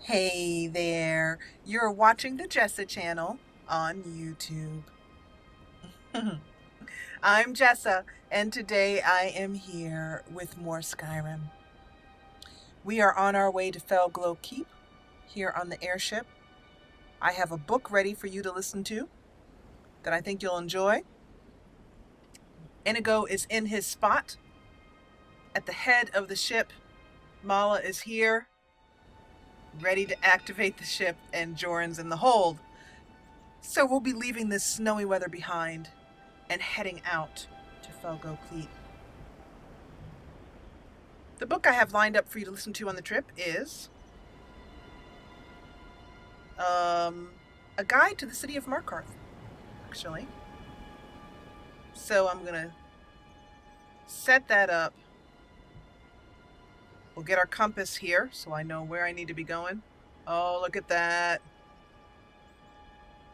Hey there, you're watching the Jessa Channel on YouTube. I'm Jessa, and today I am here with more Skyrim. We are on our way to Fellglow Keep here on the airship. I have a book ready for you to listen to that I think you'll enjoy. Inigo is in his spot at the head of the ship. Mala is here, ready to activate the ship, and Jorin's in the hold. So we'll be leaving this snowy weather behind and heading out to Fellglow Keep. The book I have lined up for you to listen to on the trip is a guide to the city of Markarth, actually. So I'm going to set that up. We'll get our compass here so I know where I need to be going. Oh, look at that.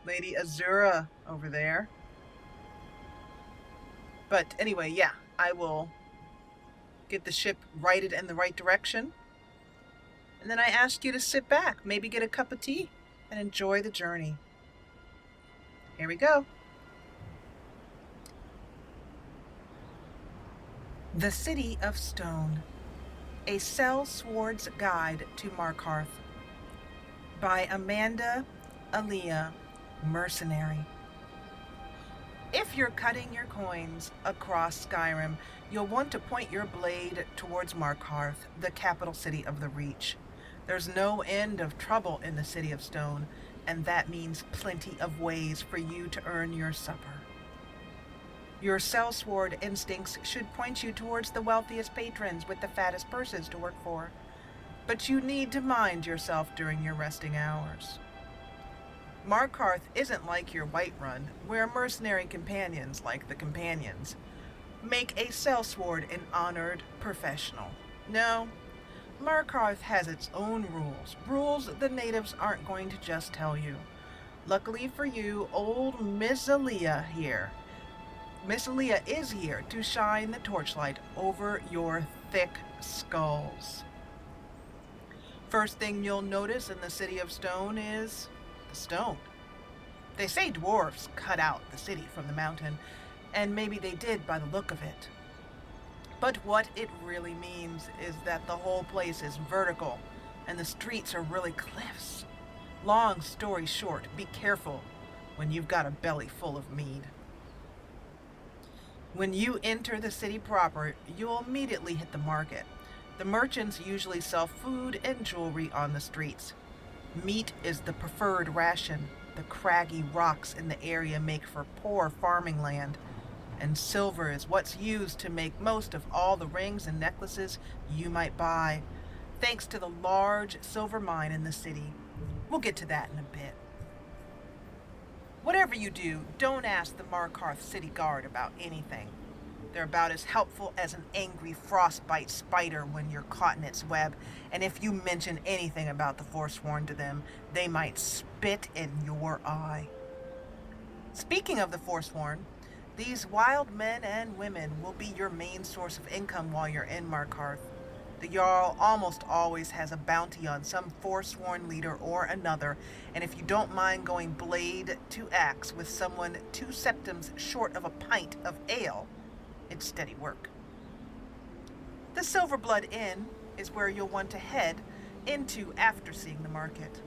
Lady Azura over there. But anyway, yeah, I will get the ship righted in the right direction. And then I ask you to sit back, maybe get a cup of tea, and enjoy the journey. Here we go. The City of Stone, a Sellsword's Guide to Markarth, by Amanda Aaliyah, Mercenary. If you're cutting your coins across Skyrim, you'll want to point your blade towards Markarth, the capital city of the Reach. There's no end of trouble in the City of Stone, and that means plenty of ways for you to earn your supper. Your sellsword instincts should point you towards the wealthiest patrons with the fattest purses to work for, but you need to mind yourself during your resting hours. Markarth isn't like your Whiterun, where mercenary companions, like the Companions, make a sellsword an honored professional. No, Markarth has its own rules the natives aren't going to just tell you. Luckily for you, old Miss Aaliyah is here to shine the torchlight over your thick skulls. First thing you'll notice in the City of Stone is the stone. They say dwarves cut out the city from the mountain, and maybe they did by the look of it. But what it really means is that the whole place is vertical, and the streets are really cliffs. Long story short, be careful when you've got a belly full of mead. When you enter the city proper, you'll immediately hit the market. The merchants usually sell food and jewelry on the streets. Meat is the preferred ration. The craggy rocks in the area make for poor farming land, and silver is what's used to make most of all the rings and necklaces you might buy, thanks to the large silver mine in the city. We'll get to that in a bit. Whatever you do, don't ask the Markarth City Guard about anything. They're about as helpful as an angry frostbite spider when you're caught in its web, and if you mention anything about the Forsworn to them, they might spit in your eye. Speaking of the Forsworn, these wild men and women will be your main source of income while you're in Markarth. The Jarl almost always has a bounty on some Forsworn leader or another, and if you don't mind going blade to axe with someone 2 septums short of a pint of ale, it's steady work. The Silverblood Inn is where you'll want to head into after seeing the market.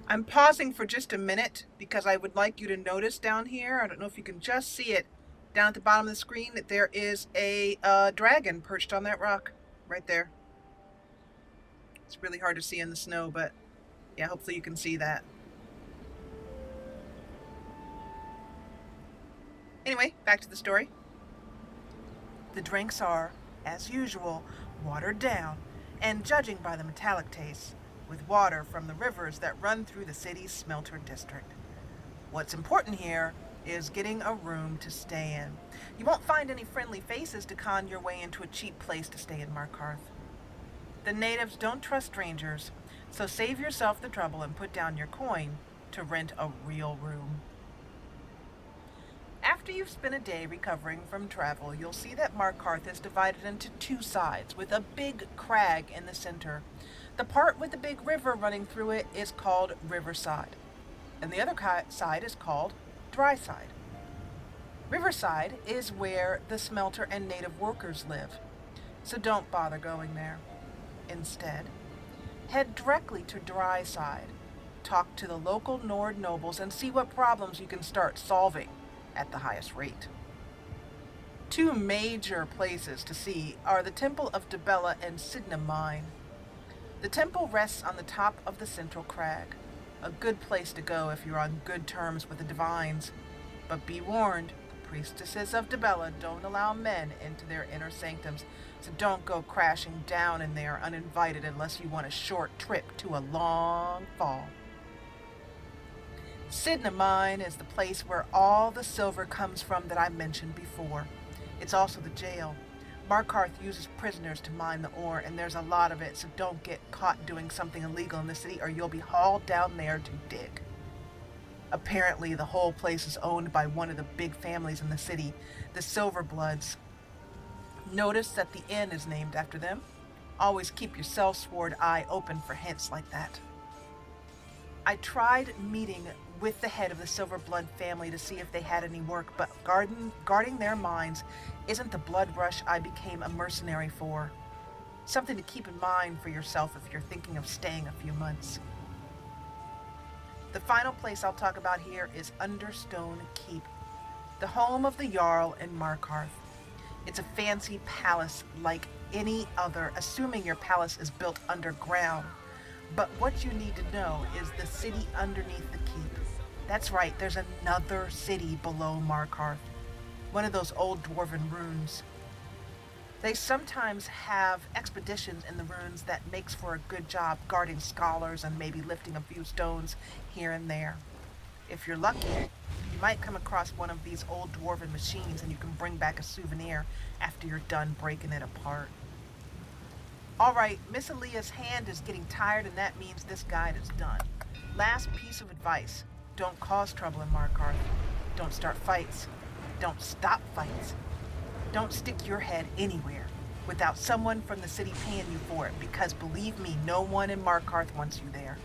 I'm pausing for just a minute because I would like you to notice down here, I don't know if you can just see it, down at the bottom of the screen, that there is a dragon perched on that rock right there. It's really hard to see in the snow, but yeah, hopefully you can see that. Anyway, back to the story. The drinks are, as usual, watered down, and judging by the metallic taste, with water from the rivers that run through the city's smelter district. What's important here is getting a room to stay in. You won't find any friendly faces to con your way into a cheap place to stay in Markarth. The natives don't trust strangers, so save yourself the trouble and put down your coin to rent a real room. After you've spent a day recovering from travel, you'll see that Markarth is divided into 2 sides, with a big crag in the center. The part with the big river running through it is called Riverside, and the other side is called Dry Side. Riverside is where the smelter and native workers live, so don't bother going there. Instead, head directly to Dry Side, talk to the local Nord nobles, and see what problems you can start solving at the highest rate. Two major places to see are the Temple of Dibella and Sidna Mine. The temple rests on the top of the central crag, a good place to go if you're on good terms with the divines. But be warned, the priestesses of Dibella don't allow men into their inner sanctums, so don't go crashing down in there uninvited unless you want a short trip to a long fall. Sidna Mine is the place where all the silver comes from that I mentioned before. It's also the jail. Markarth uses prisoners to mine the ore, and there's a lot of it, so don't get caught doing something illegal in the city or you'll be hauled down there to dig. Apparently, the whole place is owned by one of the big families in the city, the Silverbloods. Notice that the inn is named after them. Always keep your sellsword eye open for hints like that. I tried meeting with the head of the Silverblood family to see if they had any work, but guarding their mines isn't the blood rush I became a mercenary for. Something to keep in mind for yourself if you're thinking of staying a few months. The final place I'll talk about here is Understone Keep, the home of the Jarl in Markarth. It's a fancy palace like any other, assuming your palace is built underground. But what you need to know is the city underneath the keep. That's right, there's another city below Markarth, one of those old dwarven ruins. They sometimes have expeditions in the ruins that makes for a good job guarding scholars and maybe lifting a few stones here and there. If you're lucky, you might come across one of these old dwarven machines and you can bring back a souvenir after you're done breaking it apart. Alright, Miss Aaliyah's hand is getting tired and that means this guide is done. Last piece of advice, don't cause trouble in Markarth. Don't start fights. Don't stop fights. Don't stick your head anywhere without someone from the city paying you for it, because believe me, no one in Markarth wants you there.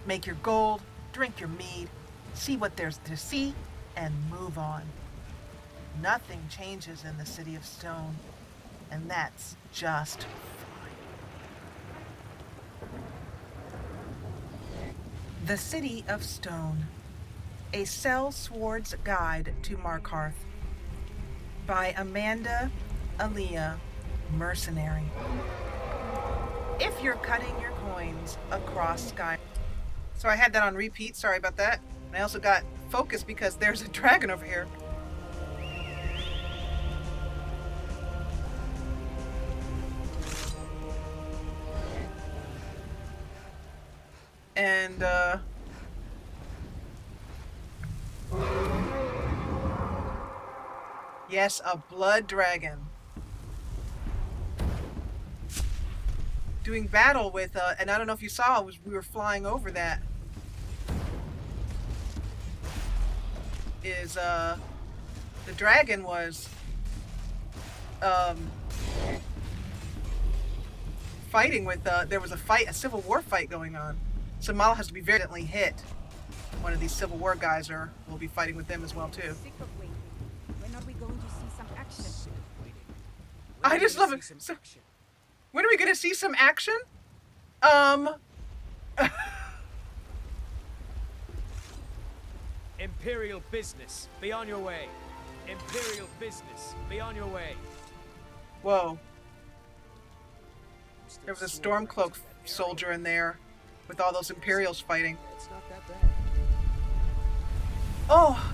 Make your gold, drink your mead, see what there's to see, and move on. Nothing changes in the City of Stone, and that's just The City of Stone, a Sellsword's Guide to Markarth by Amanda Aaliyah, Mercenary. If you're cutting your coins across Skyrim. So I had that on repeat, sorry about that. And I also got focused because there's a dragon over here. And, yes, a blood dragon. Doing battle with, and I don't know if you saw, we were flying over that. The dragon was, fighting with, there was a Civil War fight going on. So Mal has to be very gently hit. One of these Civil War guys will be fighting with them as well too. When are we going to see some action? I just love it. So, when are we going to see some action? Imperial business, be on your way. Imperial business, be on your way. Whoa. There was a Stormcloak soldier in there with all those Imperials fighting. It's not that bad. Oh!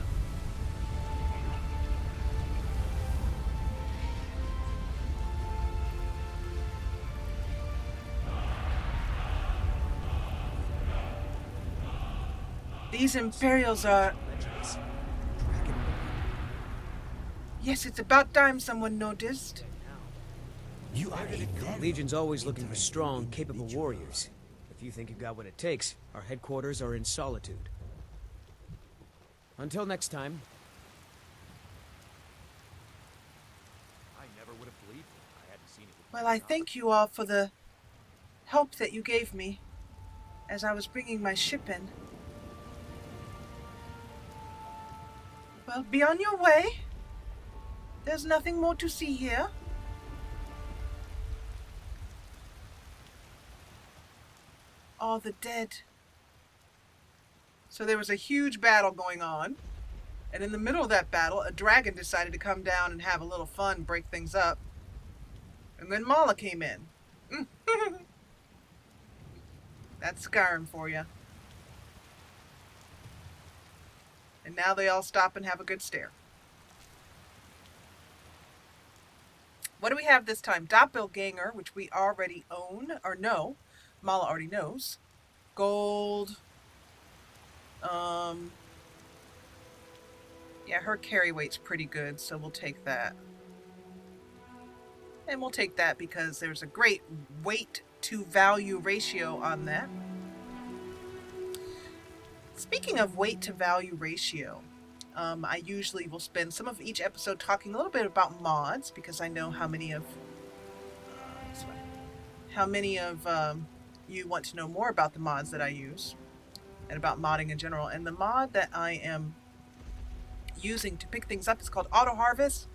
These Imperials are... Yes, it's about time someone noticed. You are a Legion's always looking for strong, capable warriors. If you think you've got what it takes, our headquarters are in Solitude. Until next time. I never would have believed it. I hadn't seen it. Well, I thank you all for the help that you gave me as I was bringing my ship in. Well, be on your way. There's nothing more to see here. All the dead. So there was a huge battle going on, and in the middle of that battle, a dragon decided to come down and have a little fun, break things up. And then Mala came in. That's Skyrim for you. And now they all stop and have a good stare. What do we have this time? Doppelganger, which we already own, or no, Mala already knows. Gold. Yeah, her carry weight's pretty good, so we'll take that. And we'll take that because there's a great weight to value ratio on that. Speaking of weight to value ratio, I usually will spend some of each episode talking a little bit about mods because I know how many of you want to know more about the mods that I use and about modding in general. And the mod that I am using to pick things up is called Auto Harvest.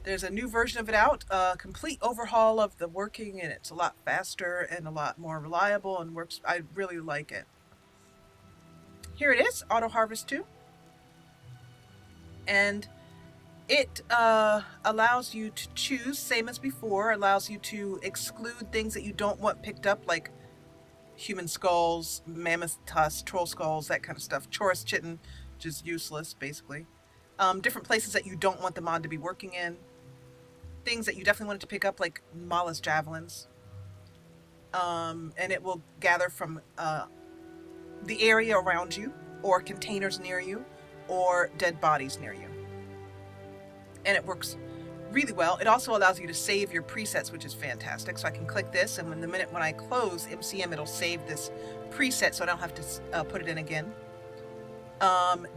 There's a new version of it out, a complete overhaul of the working, and it's a lot faster and a lot more reliable and works. I really like it. Here it is, Auto Harvest 2. And it allows you to choose, same as before, allows you to exclude things that you don't want picked up, like human skulls, mammoth tusks, troll skulls, that kind of stuff. Chorus chitin, which is useless, basically. Different places that you don't want the mod to be working in. Things that you definitely wanted to pick up, like Mala's javelins. And it will gather from the area around you, or containers near you, or dead bodies near you. And it works really well. It also allows you to save your presets, which is fantastic. So I can click this, and when I close MCM, it'll save this preset, so I don't have to put it in again.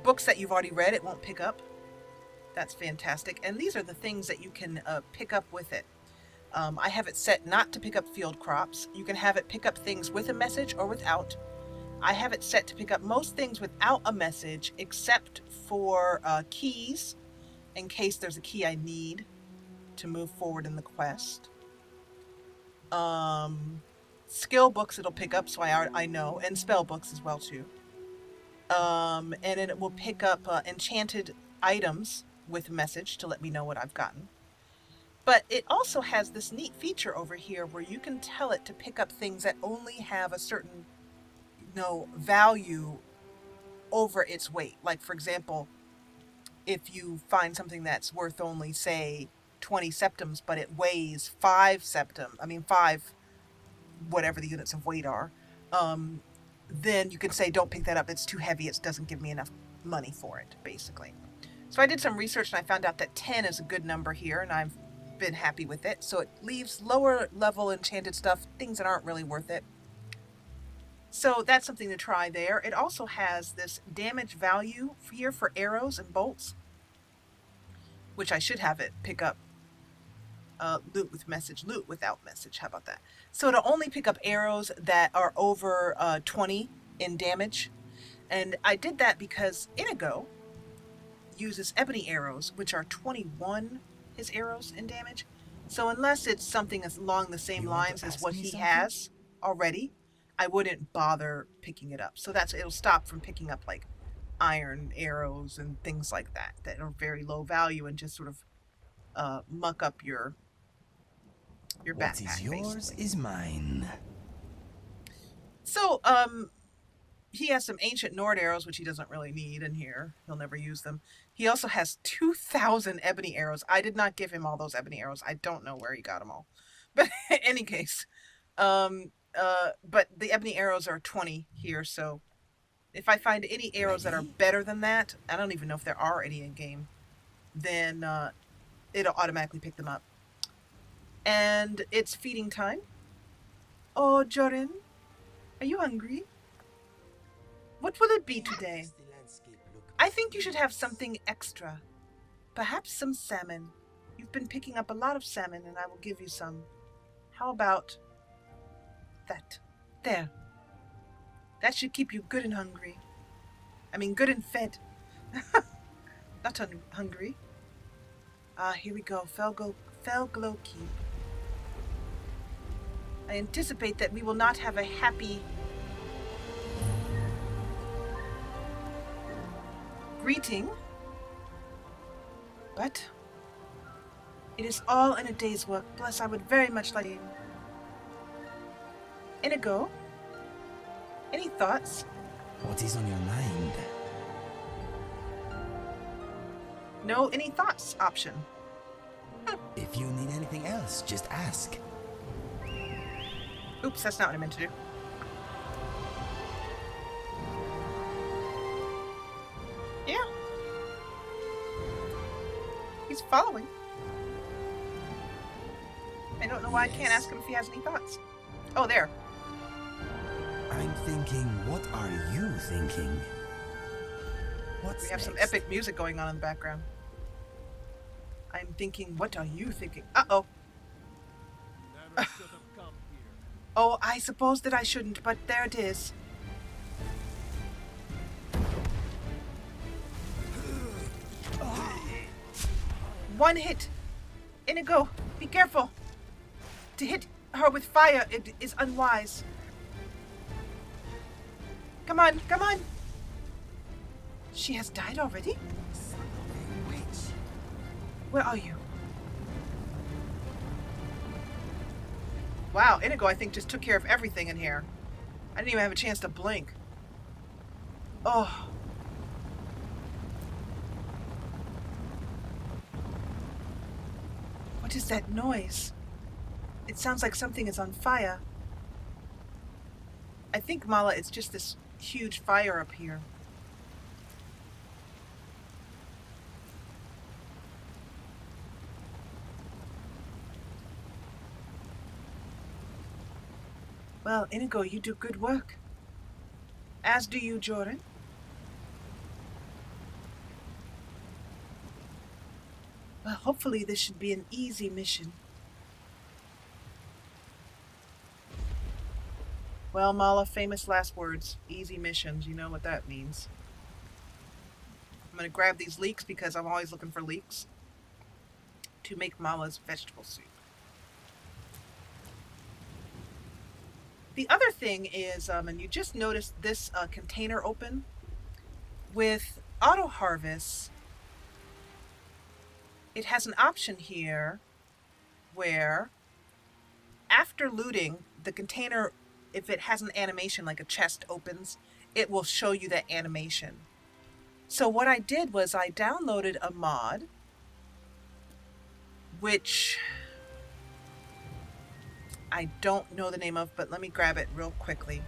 Books that you've already read, it won't pick up. That's fantastic. And these are the things that you can pick up with it. I have it set not to pick up field crops. You can have it pick up things with a message or without. I have it set to pick up most things without a message, except for keys, in case there's a key I need to move forward in the quest. Skill books it'll pick up, so I know, and spell books as well too. And then it will pick up enchanted items with a message to let me know what I've gotten. But it also has this neat feature over here where you can tell it to pick up things that only have a certain value over its weight. Like, for example, if you find something that's worth only, say, 20 septims, but it weighs 5 whatever the units of weight are, then you can say, don't pick that up, it's too heavy, it doesn't give me enough money for it, basically. So I did some research and I found out that 10 is a good number here, and I've been happy with it. So it leaves lower level enchanted stuff, things that aren't really worth it. So that's something to try there. It also has this damage value here for arrows and bolts, which I should have it pick up. Loot with message, loot without message. How about that? So it'll only pick up arrows that are over 20 in damage. And I did that because Inigo uses ebony arrows, which are 21 his arrows in damage. So unless it's something that's along the same lines as what he has already, I wouldn't bother picking it up. So it'll stop from picking up like iron arrows and things like that are very low value and just sort of muck up your backpack. What is yours basically is mine. So he has some ancient Nord arrows, which he doesn't really need in here. He'll never use them. He also has 2,000 ebony arrows. I did not give him all those ebony arrows. I don't know where he got them all. But in any case, but the ebony arrows are 20 here, so if I find any arrows that are better than that, I don't even know if there are any in game, then it'll automatically pick them up. And it's feeding time. Oh, Jorin, are you hungry? What will it be today? I think you should have something extra. Perhaps some salmon. You've been picking up a lot of salmon, and I will give you some. How about that. There. That should keep you good and hungry. I mean, good and fed. Not hungry. Here we go. Fellglow Keep. I anticipate that we will not have a happy greeting, but it is all in a day's work. Plus, I would very much like to... Inigo, any thoughts? What is on your mind? No, any thoughts option. If you need anything else, just ask. Oops, that's not what I meant to do. Yeah. He's following. I don't know why I can't ask him if he has any thoughts. Oh, there. I'm thinking, what are you thinking? What's We have some next? epic music going on in the background. I'm thinking, what are you thinking? Uh-oh. Never should have come here. Oh, I suppose that I shouldn't, but there it is. One hit. Inigo, be careful. To hit her with fire it is unwise. Come on, come on. She has died already? Son of a witch. Where are you? Wow, Inigo, I think, just took care of everything in here. I didn't even have a chance to blink. Oh. What is that noise? It sounds like something is on fire. I think, Mala, it's just this huge fire up here. Well, Inigo, you do good work. As do you, Jorin. Well, hopefully this should be an easy mission. Well, Mala, famous last words. Easy missions, you know what that means. I'm going to grab these leeks because I'm always looking for leeks to make Mala's vegetable soup. The other thing is, and you just noticed this container open, with auto harvest, it has an option here where after looting, the container, if it has an animation like a chest opens, it will show you that animation. So what I did was I downloaded a mod, which I don't know the name of, but let me grab it real quickly.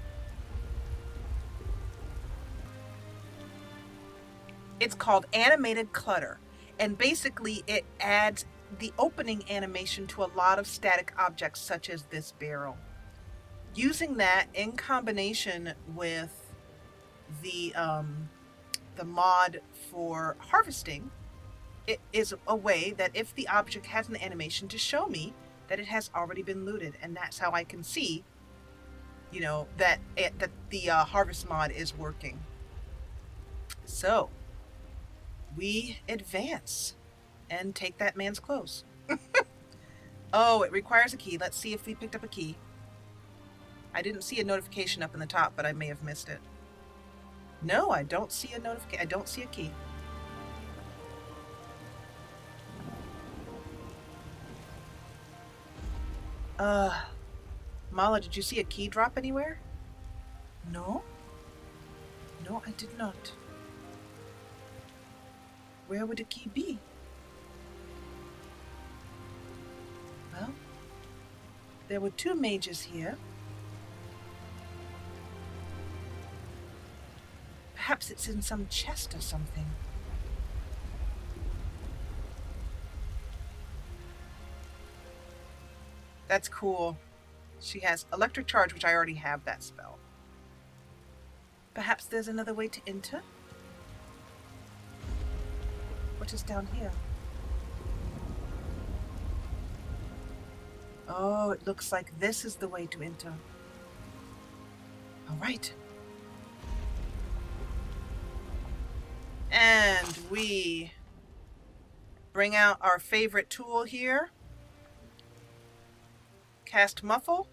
It's called Animated Clutter, and basically it adds the opening animation to a lot of static objects such as this barrel. Using that in combination with the mod for harvesting, it is a way that if the object has an animation to show me that it has already been looted, and that's how I can see, you know, that the harvest mod is working. So we advance and take that man's clothes. Oh, it requires a key. Let's see if we picked up a key. I didn't see a notification up in the top, but I may have missed it. No, I don't see a notification. I don't see a key. Mala, did you see a key drop anywhere? No? No, I did not. Where would a key be? Well, there were two mages here. Perhaps it's in some chest or something. That's cool. She has electric charge, which I already have that spell. Perhaps there's another way to enter? What is down here? Oh, it looks like this is the way to enter. All right. And we bring out our favorite tool here. Cast Muffle.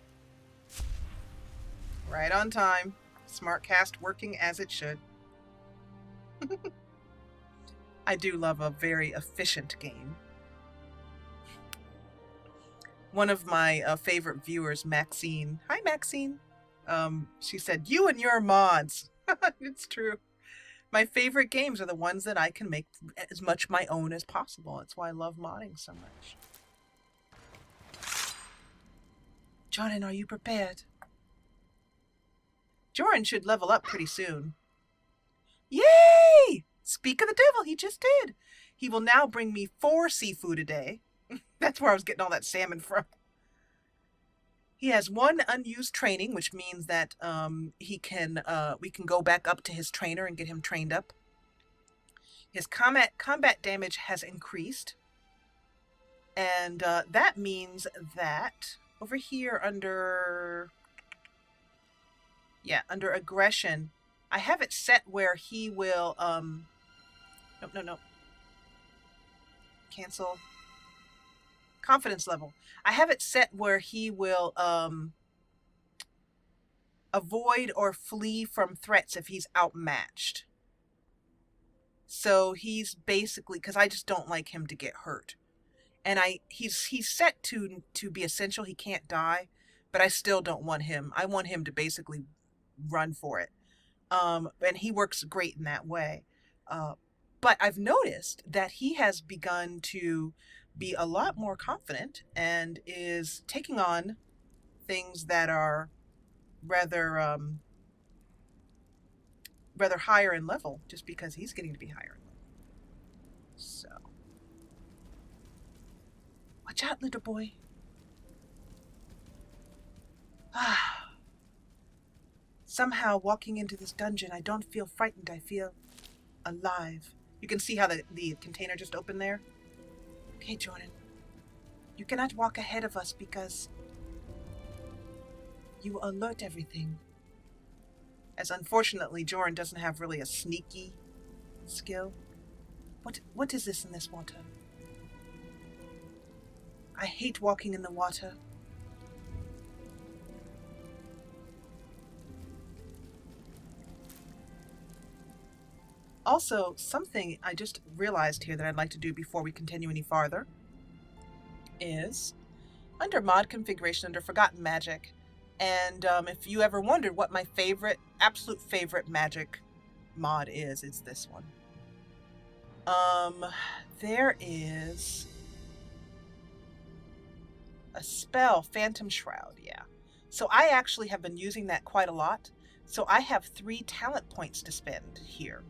Right on time. Smart cast working as it should. I do love a very efficient game. One of my favorite viewers, Maxine. Hi, Maxine. She said, "You and your mods." It's true. My favorite games are the ones that I can make as much my own as possible. That's why I love modding so much. Jorin, are you prepared? Jorin should level up pretty soon. Yay! Speak of the devil, he just did. He will now bring me 4 seafood a day. That's where I was getting all that salmon from. He has 1 unused training, which means that we can go back up to his trainer and get him trained up. His combat damage has increased. And that means that over here under aggression, I have it set where he will no. Cancel. Confidence level. I have it set where he will avoid or flee from threats if he's outmatched. So he's basically, because I just don't like him to get hurt. And he's set to be essential. He can't die, but I still don't want him. I want him to basically run for it. And he works great in that way. But I've noticed that he has begun to be a lot more confident and is taking on things that are rather higher in level, just because he's getting to be higher in level. So watch out, little boy. Somehow walking into this dungeon, I don't feel frightened, I feel alive. You can see how the container just opened there. Okay, Jorin. You cannot walk ahead of us because you alert everything. As unfortunately, Jorin doesn't have really a sneaky skill. What is this in this water? I hate walking in the water. Also, something I just realized here that I'd like to do before we continue any farther is under mod configuration, under Forgotten Magic, and if you ever wondered what my absolute favorite magic mod is, it's this one. There is a spell, Phantom Shroud, yeah. So I actually have been using that quite a lot. So I have 3 talent points to spend here.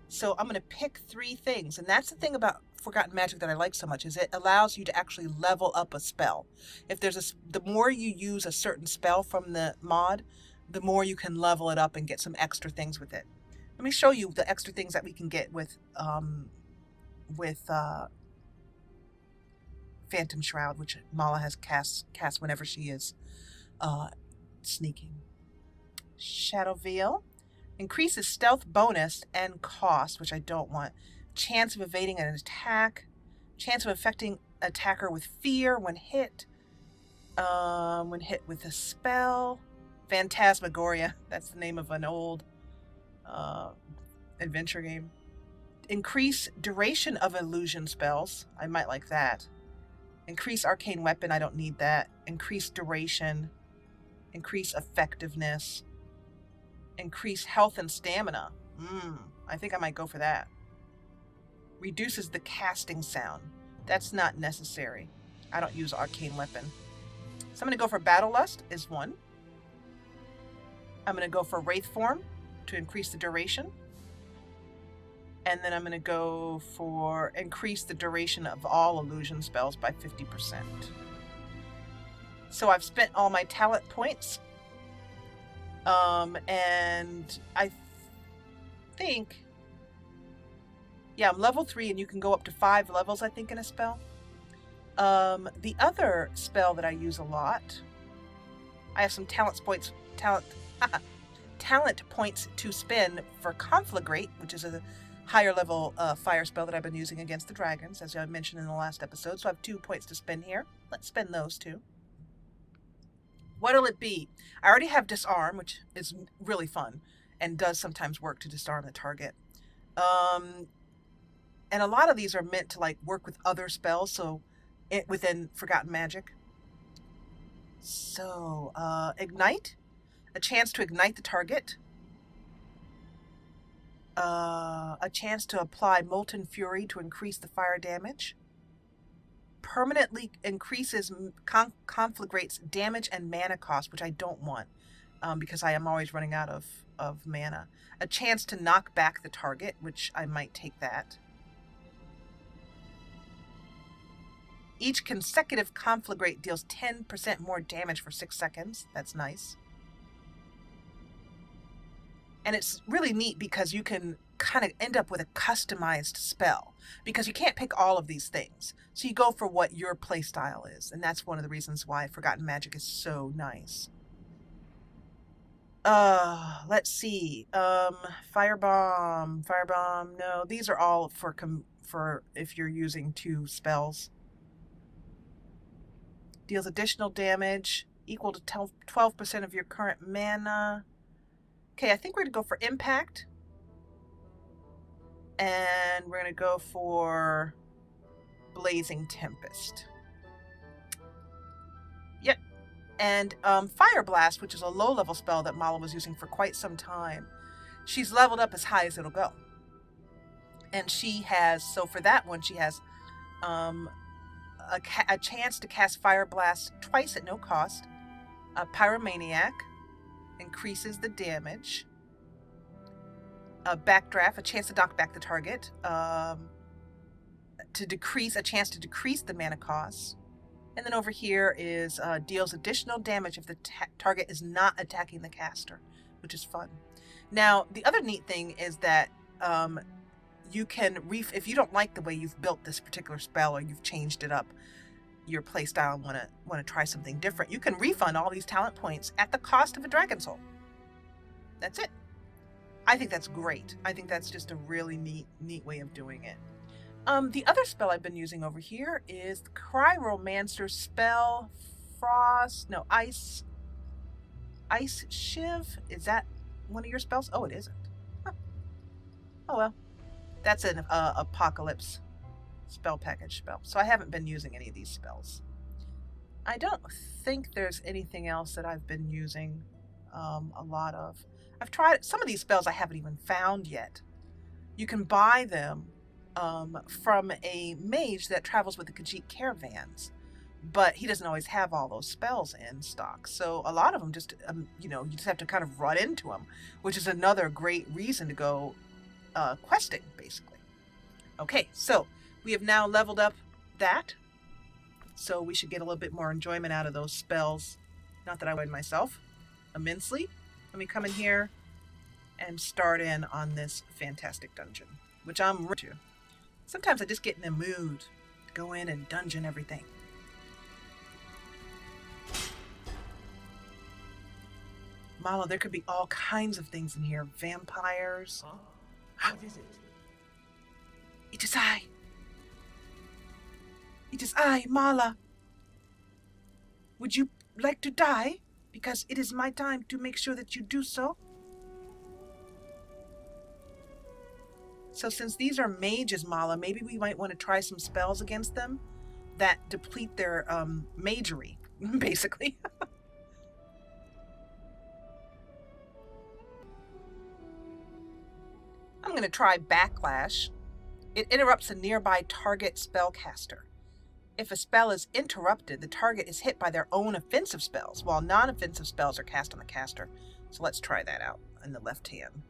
So I'm going to pick 3 things. And that's the thing about Forgotten Magic that I like so much, is it allows you to actually level up a spell. If there's the more you use a certain spell from the mod, the more you can level it up and get some extra things with it. Let me show you the extra things that we can get with Phantom Shroud, which Mala has cast whenever she is sneaking. Shadow Veil. Increases stealth bonus and cost, which I don't want. Chance of evading an attack. Chance of affecting attacker with fear when hit. When hit with a spell. Phantasmagoria. That's the name of an old adventure game. Increase duration of illusion spells. I might like that. Increase arcane weapon. I don't need that. Increase duration. Increase effectiveness. Increase health and stamina. I think I might go for that. Reduces the casting sound. That's not necessary. I don't use arcane weapon. So I'm going to go for Battle Lust is 1. I'm going to go for Wraith Form to increase the duration. And then I'm going to go for increase the duration of all illusion spells by 50%. So I've spent all my talent points. And I think, yeah, I'm level 3 and you can go up to 5 levels, I think, in a spell. The other spell that I use a lot, I have some talent points talent points to spend for Conflagrate, which is a higher level fire spell that I've been using against the dragons, as I mentioned in the last episode. So I have 2 points to spend here. Let's spend those 2. What'll it be? I already have Disarm, which is really fun and does sometimes work to disarm the target. And a lot of these are meant to like work with other spells, so within Forgotten Magic. So, Ignite. A chance to ignite the target. A chance to apply Molten Fury to increase the fire damage. Permanently increases Conflagrate's damage and mana cost, which I don't want, because I am always running out of mana. A chance to knock back the target, which I might take that. Each consecutive Conflagrate deals 10% more damage for 6 seconds. That's nice. And it's really neat because you can kind of end up with a customized spell, because you can't pick all of these things. So you go for what your play style is, and that's one of the reasons why Forgotten Magic is so nice. Let's see. Firebomb. No, these are all for if you're using 2 spells. Deals additional damage equal to 12% of your current mana. Okay, I think we're going to go for Impact. And we're going to go for Blazing Tempest. Yep. And Fire Blast, which is a low-level spell that Mala was using for quite some time. She's leveled up as high as it'll go. And she has, so for that one, she has a chance to cast Fire Blast twice at no cost. Pyromaniac increases the damage. Backdraft, a chance to knock back the target. A chance to decrease the mana cost. And then over here is deals additional damage if the target is not attacking the caster, which is fun. Now, the other neat thing is that you can, if you don't like the way you've built this particular spell or you've changed it up, your playstyle, and want to try something different, you can refund all these talent points at the cost of a dragon soul. That's it. I think that's great. I think that's just a really neat way of doing it. The other spell I've been using over here is the Cryomancer spell. Ice Shiv. Is that one of your spells? Oh, it isn't. Huh. Oh well. That's an Apocalypse spell package spell. So I haven't been using any of these spells. I don't think there's anything else that I've been using a lot of. I've tried some of these spells I haven't even found yet. You can buy them from a mage that travels with the Khajiit caravans, but he doesn't always have all those spells in stock. So a lot of them just, you just have to kind of run into them, which is another great reason to go questing, basically. Okay, so we have now leveled up that, so we should get a little bit more enjoyment out of those spells. Not that I would myself immensely. Let me come in here and start in on this fantastic dungeon, which I'm ready to. Sometimes I just get in the mood to go in and dungeon everything. Mala, there could be all kinds of things in here. Vampires. Huh? What is it? It is I. It is I, Mala. Would you like to die? Because it is my time to make sure that you do so. So since these are mages, Mala, maybe we might want to try some spells against them that deplete their magery, basically. I'm going to try Backlash. It interrupts a nearby target spellcaster. If a spell is interrupted, the target is hit by their own offensive spells, while non-offensive spells are cast on the caster. So let's try that out in the left hand.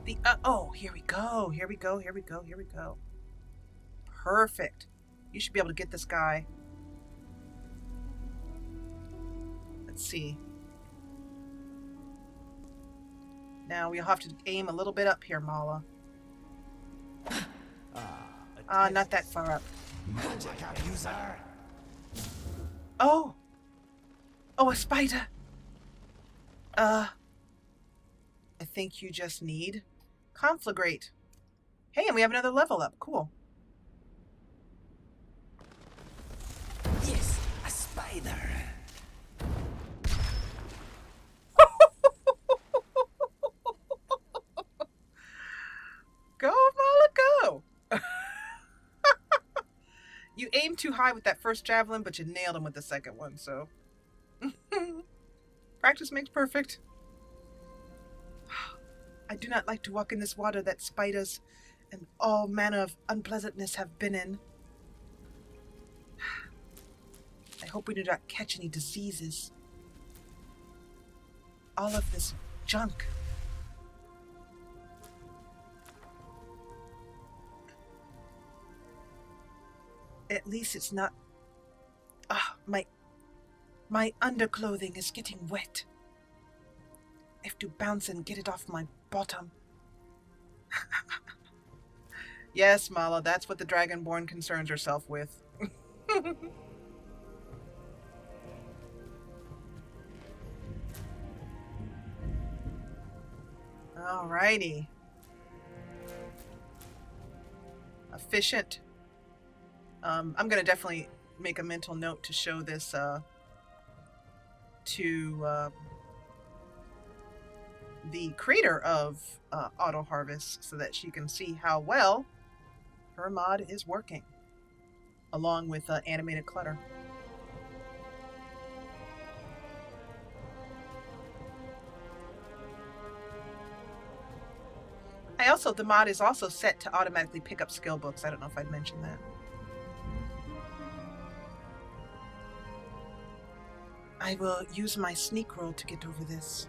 Here we go. Perfect. You should be able to get this guy. Let's see. Now we'll have to aim a little bit up here, Mala. Not that far up. Magic abuser. Oh! Oh, a spider! I think you just need Conflagrate. Hey, and we have another level up. Cool. Yes, a spider. Go, Mala, go! You aimed too high with that first javelin, but you nailed him with the second one, so... Practice makes perfect. I do not like to walk in this water that spiders and all manner of unpleasantness have been in. I hope we do not catch any diseases. All of this junk. At least it's not... My underclothing is getting wet. I have to bounce and get it off my bottom. Yes, Mala, that's what the Dragonborn concerns herself with. Alrighty. Efficient. I'm going to definitely make a mental note to show this to the creator of Auto Harvest so that she can see how well her mod is working, along with animated clutter. The mod is also set to automatically pick up skill books. I don't know if I'd mentioned that. I will use my sneak roll to get over this.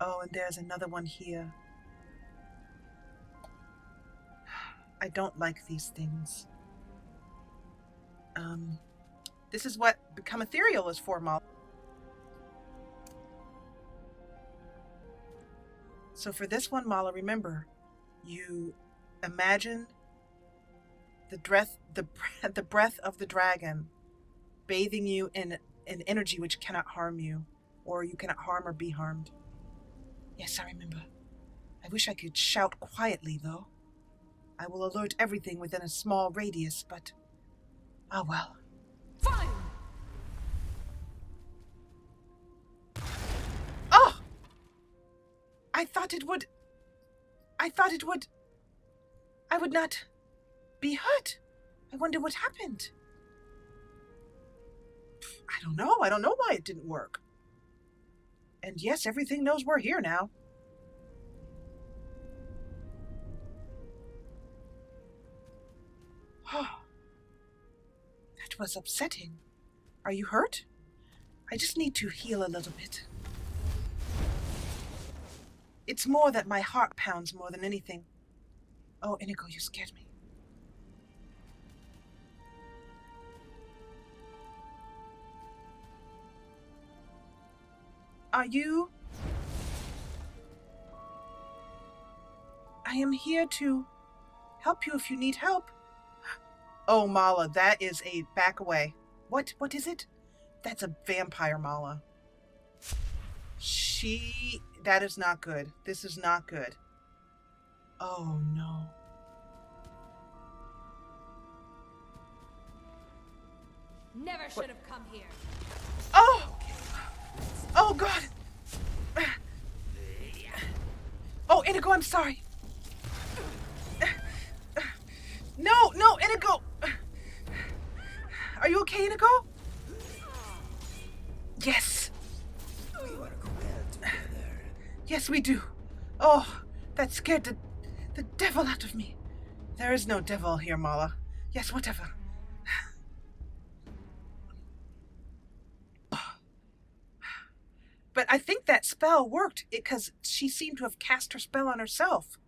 Oh, and there's another one here. I don't like these things. This is what Become Ethereal is for, Molly. So for this one, Mala, remember, you imagine the breath of the dragon bathing you in an energy which cannot harm you, or you cannot harm or be harmed. Yes, I remember. I wish I could shout quietly, though. I will alert everything within a small radius, but... ah, well. Fine! Oh! I would not be hurt. I wonder what happened. I don't know. I don't know why it didn't work. And yes, everything knows we're here now. Oh, that was upsetting. Are you hurt? I just need to heal a little bit. It's more that my heart pounds more than anything. Oh, Inigo, you scared me. Are you... I am here to help you if you need help. Oh, Mala, that is a back away. What is it? That's a vampire, Mala. That is not good. This is not good. Oh, no. Never should have come here. Oh! Oh, God! Oh, Inigo, I'm sorry. No, Inigo! Are you okay, Inigo? Yes. We work well together. Yes, we do. Oh, that scared the devil out of me. There is no devil here, Mala. Yes, whatever. But I think that spell worked because she seemed to have cast her spell on herself.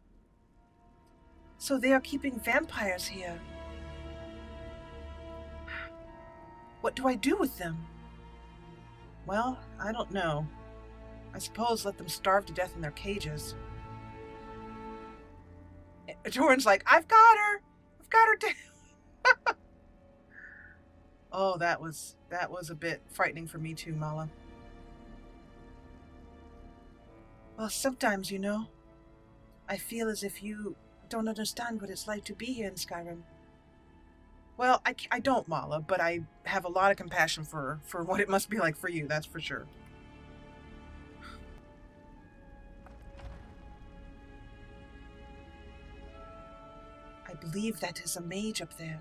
So they are keeping vampires here. What do I do with them? Well, I don't know. I suppose let them starve to death in their cages. Jorin's like, I've got her. I've got her down. Oh, that was a bit frightening for me too, Mala. Well, sometimes, you know, I feel as if you don't understand what it's like to be here in Skyrim. Well, I don't, Mala, but I have a lot of compassion for what it must be like for you, that's for sure. I believe that is a mage up there.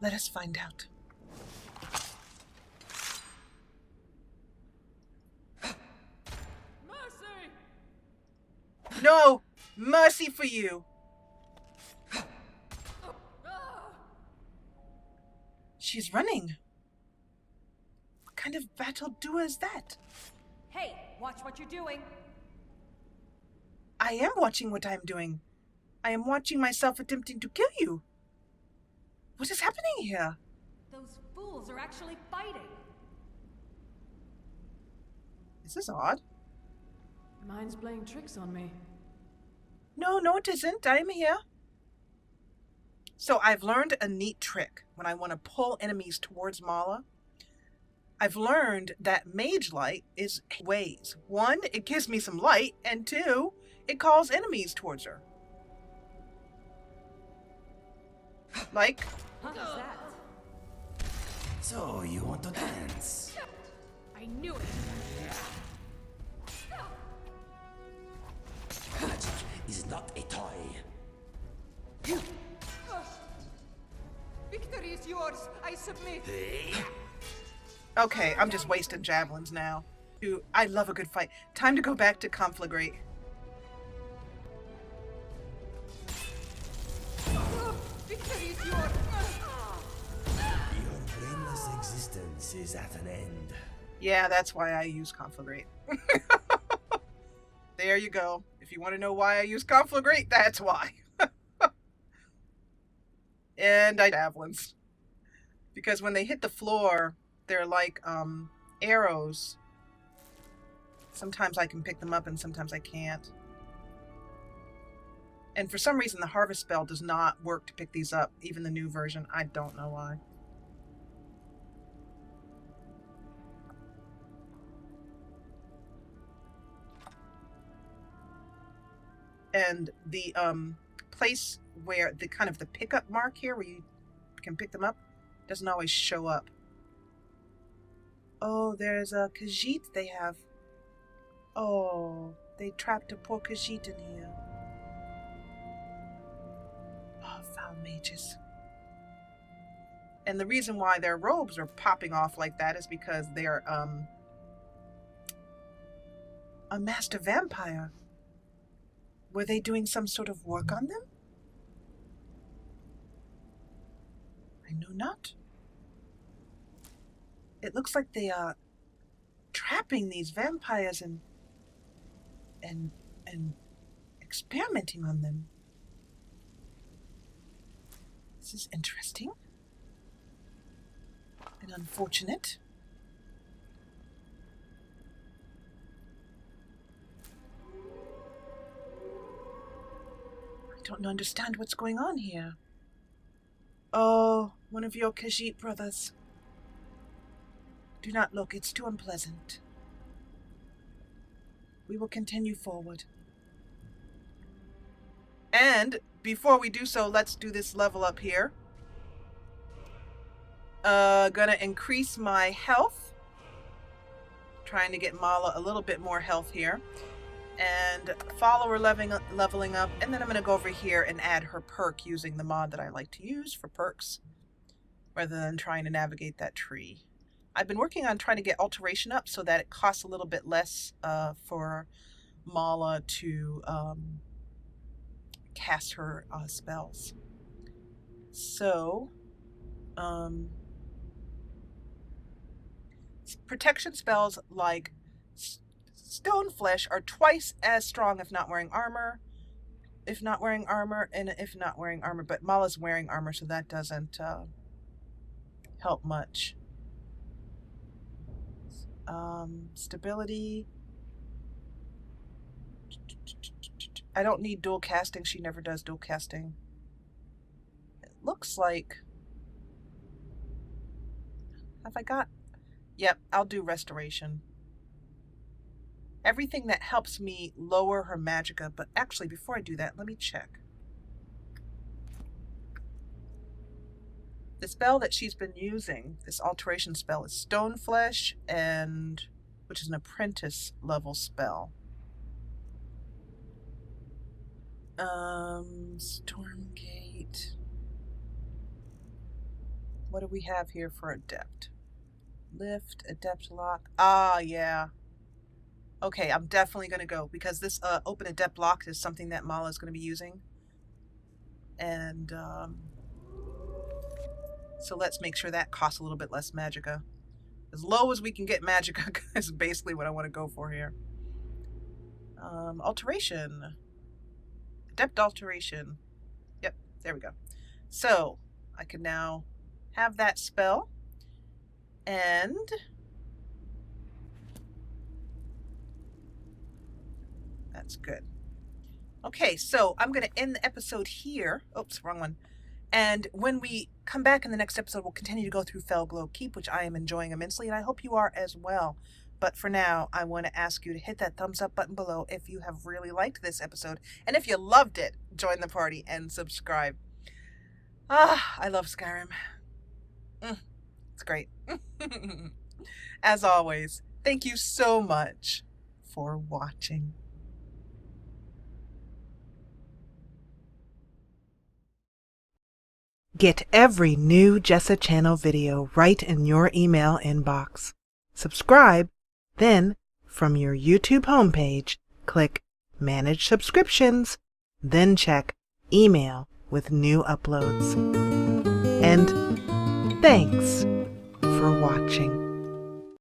Let us find out. Mercy! No! Mercy for you! She's running. What kind of battle duo is that? Hey, watch what you're doing. I am watching what I'm doing. I am watching myself attempting to kill you. What is happening here? Those fools are actually fighting. This is odd. Mine's playing tricks on me. No, it isn't. I am here. So I've learned a neat trick when I want to pull enemies towards Mala. I've learned that mage light is ways. One, it gives me some light, and two, it calls enemies towards her. Like? What was that? So, you want to dance? I knew it. Magic is not a toy. Victory is yours. I submit. Okay, I'm just wasting javelins now. Dude, I love a good fight. Time to go back to Conflagrate. Victory is yours. Your brainless existence is at an end. Yeah, that's why I use Conflagrate. There you go. If you want to know why I use Conflagrate, that's why. And I javelins. Because when they hit the floor, they're like arrows. Sometimes I can pick them up and sometimes I can't. And for some reason the harvest spell does not work to pick these up, even the new version. I don't know why. And the place where the kind of the pickup mark here where you can pick them up doesn't always show up. Oh, there's a Khajiit they have. Oh, they trapped a poor Khajiit in here. Oh, foul mages. And the reason why their robes are popping off like that is because they're a master vampire. Were they doing some sort of work on them? I know not. It looks like they are trapping these vampires and experimenting on them. This is interesting and unfortunate. I don't understand what's going on here. Oh, one of your Khajiit brothers. Do not look, it's too unpleasant. We will continue forward. And before we do so, let's do this level up here. Gonna increase my health. Trying to get Mala a little bit more health here. And follower leveling up. And then I'm gonna go over here and add her perk using the mod that I like to use for perks, rather than trying to navigate that tree. I've been working on trying to get alteration up so that it costs a little bit less for Mala to cast her spells. So, protection spells like Stone Flesh are twice as strong if not wearing armor. But Mala's wearing armor, so that doesn't help much. Stability. I don't need dual casting. She never does dual casting. It looks like... Have I got... Yep, I'll do restoration. Everything that helps me lower her magicka. But actually, before I do that, let me check. The spell that she's been using, this alteration spell, is Stone Flesh, and which is an apprentice level spell. Stormgate. What do we have here for adept? Lift, adept lock. Ah, yeah. Okay, I'm definitely going to go because this open adept lock is something that Mala is going to be using. And so let's make sure that costs a little bit less magicka. As low as we can get magicka is basically what I want to go for here. Alteration. Adept alteration. Yep, there we go. So I can now have that spell. And that's good. Okay, so I'm going to end the episode here. Oops, wrong one. And when we come back in the next episode, we'll continue to go through Fellglow Keep, which I am enjoying immensely, and I hope you are as well. But for now, I want to ask you to hit that thumbs up button below if you have really liked this episode. And if you loved it, join the party and subscribe. Ah, I love Skyrim. It's great. As always, thank you so much for watching. Get every new Jessa Channel video right in your email inbox. Subscribe, then from your YouTube homepage, click Manage Subscriptions, then check Email with new uploads. And thanks for watching.